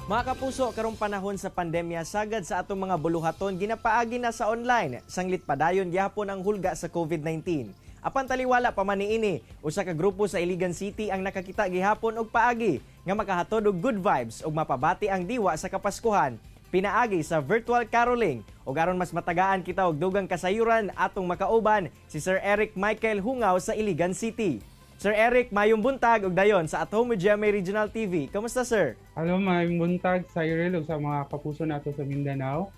Mga kapuso, karong panahon sa pandemya, sagad sa atong mga buluhaton, ginapaagi na sa online. Sanglit padayon gyapon ang hulga sa COVID-19. Apan taliwala pa man niini, usa ka grupo sa Iligan City ang nakakita gihapon og paagi nga makahatod og good vibes ug mapabati ang diwa sa Kapaskuhan. Pinaagi sa virtual caroling ug aron mas matagaan kita og dugang kasayuran atong makauban si Sir Eric Michael Hungaw sa Iligan City. Sir Eric, mayong buntag og dayon sa At Home with GMA Regional TV. Kamusta, sir? Hello, mayong buntag, Cyril, ug sa mga kapuso nato sa Mindanao.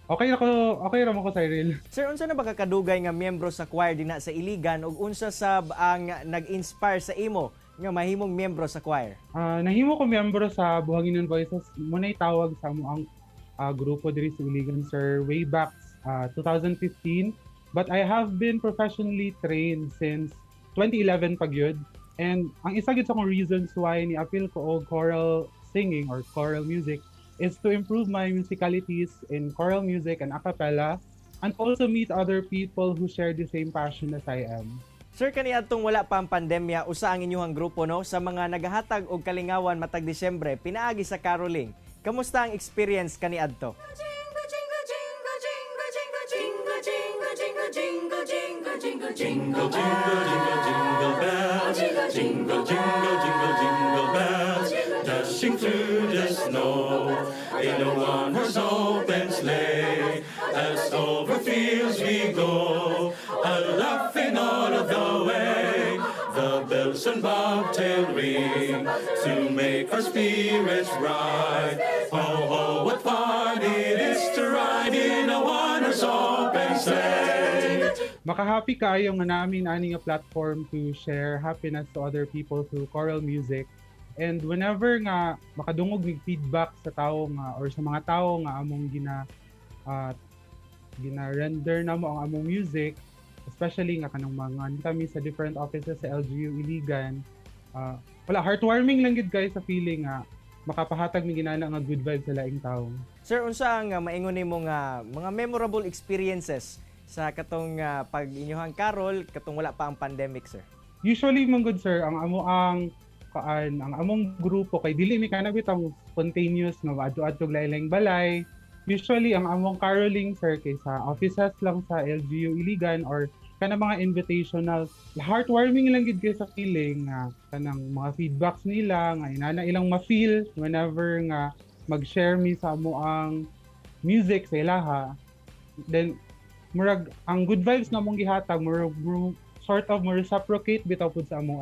Okay ra mo ko, Cyril. Sir, unsa na ba kakadugay nga miyembro sa choir dinha sa Iligan ug unsa sab ang nag-inspire sa imo nga mahimong miyembro sa choir? Nahimo ko miyembro sa Buhanginan Voices. Muna'y tawag sa mo ang grupo diri sa Iligan, sir, way back 2015. But I have been professionally trained since 2011 pag yun. And ang isa gid sa kong reasons why ni-appeal ko og choral singing or choral music is to improve my musicalities in choral music and a cappella, and also meet other people who share the same passion as I am. Sir, kaniadtong wala pa ang pandemya, usa ang inyong grupo no sa mga nagahatag og kalingawan matag Disyembre pinaagi sa caroling. Kamusta ang experience kaniadto? Jingle, jingle, jingle, jingle bells. Jingle, jingle, jingle, jingle bells. Dashing through the snow in a one-horse open sleigh. As over fields we go, a-laughing all of the way. The bells and bobtail ring to make our spirits bright. Ho, ho, what fun it is to ride in a one-horse open sleigh. Makahappy kayo nga namin ani nga platform to share happiness to other people through choral music. And whenever nga makadungog mig feedback sa tao nga or sa mga tao nga among gina-render namo ang among music, especially nga kanang mga kami sa different offices sa LGU Iligan, heartwarming lang gid guys sa feeling nga makapahatag mi ginana nga good vibes sa laing tao. Sir, unsa ang maingon nimo nga mga memorable experiences sa katong pag inyong carol katong wala pa ang pandemic, sir? Usually man good sir, ang among grupo kay dili mi kanabit ang spontaneous nga adto-adto lain-laing balay. Usually ang among caroling sir kay sa offices lang sa LGU Iligan or kana mga invitational. Heartwarming lang gid kay sa feeling nga kanang mga feedbacks nila nga inana ilang ma-feel whenever nga mag-share mi sa amo ang music sa ilaha. Then murag ang good vibes na mong gihatag sort of reciprocate bitaw pud sa amo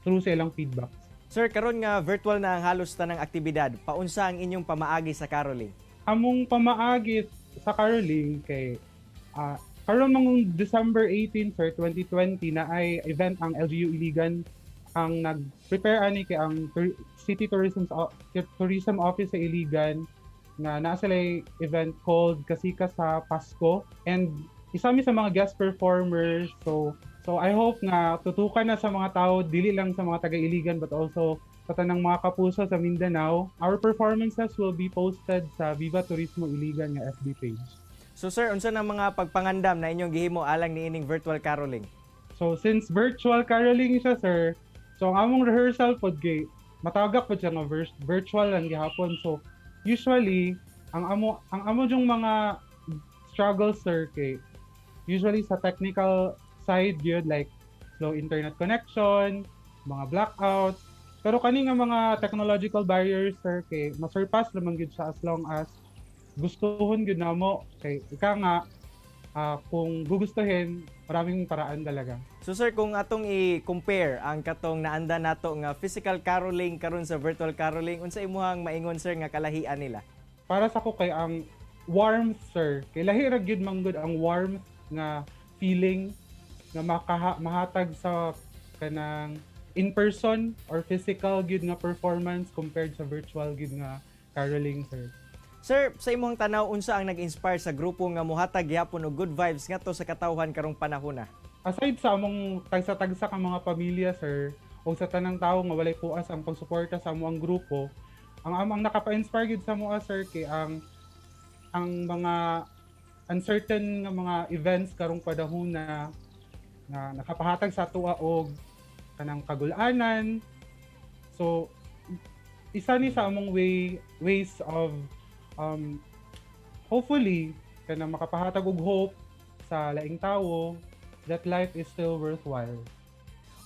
through sa ilang feedbacks. Sir, karon nga virtual na ang halos tanang aktibidad, paunsa ang inyong pamaagi sa caroling? Among pamaagi sa caroling kay karon mong December 18 sir 2020 na ay event ang LGU Iligan ang nag-prepare ani kay ang City Tourism Office sa Iligan nga naa sila event called Kasika sa Pasko, and isa mi sa mga guest performers. So I hope nga tutukan na sa mga tao dili lang sa mga taga-Iligan but also sa tanang mga kapuso sa Mindanao. Our performances will be posted sa Viva Turismo Iligan nga FB page. So sir, unsa na mga pagpangandam na inyong gihimo alang niining virtual caroling? So since virtual caroling siya sir, so ang among rehearsal pod kay matawag pod siya nga virtual lang gihapon. So usually ang amo yung mga struggles sir kay usually sa technical side yun like slow internet connection, mga blackouts. Pero kani nga mga technological barriers sir kay masurpass naman gid siya as long as gustuhon gid namo kay ika nga kung gugustuhin maraming paraan talaga. So sir, kung atong i-compare ang katong naanda nato nga physical caroling karon sa virtual caroling, unsa imuhang maingon sir nga kalahian nila? Para sa ko kay ang warmth sir, kay lahi ra gyud man gud ang warmth nga feeling nga mahatag sa kanang in person or physical gyud nga performance compared sa virtual gyud nga caroling sir. Sir, sa imong tanaw, unsa ang nag-inspire sa grupo nga mohatag gyapon og good vibes ngadto sa katawhan karong panahona? Aside sa among tagsa-tagsa ka mga pamilya sir o sa tanang tawo nga walay puas ang pagsuporta sa among grupo, ang nakapa-inspire gid sa moa sir kay ang mga uncertain nga mga events karong padahona na nakapahatag sa tuwa og kanang kagul-anan. So isa ni sa among ways of hopefully kana makapahatag og hope sa laing tawo that life is still worthwhile.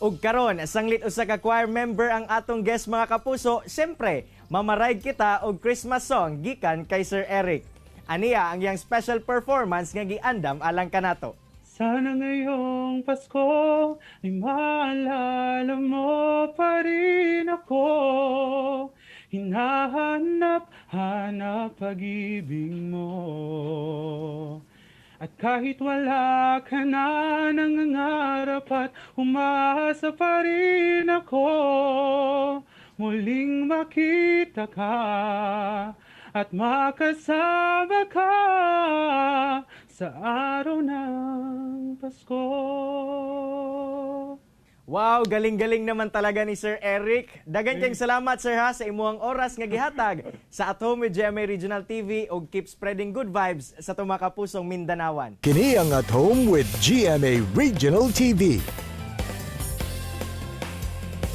Ug karon, sanglit usa ka choir member ang atong guest mga kapuso, siyempre, mamarayg kita og Christmas song gikan kay Sir Eric. Aniya ang iyang special performance nga giandam alang kanato. Sana ngayong Pasko ay maalala mo pa rin ako. Hinahanap-hanap pag-ibig mo. At kahit wala ka na nangangarap at umaasa pa rin ako, muling makita ka at makasama ka sa araw ng Pasko. Wow, galing-galing naman talaga ni Sir Eric. Dagan kayong salamat Sir ha sa imuhang oras nga gihatag sa At Home with GMA Regional TV ug keep spreading good vibes sa tumakapusong Mindanawan. Kini ang At Home with GMA Regional TV.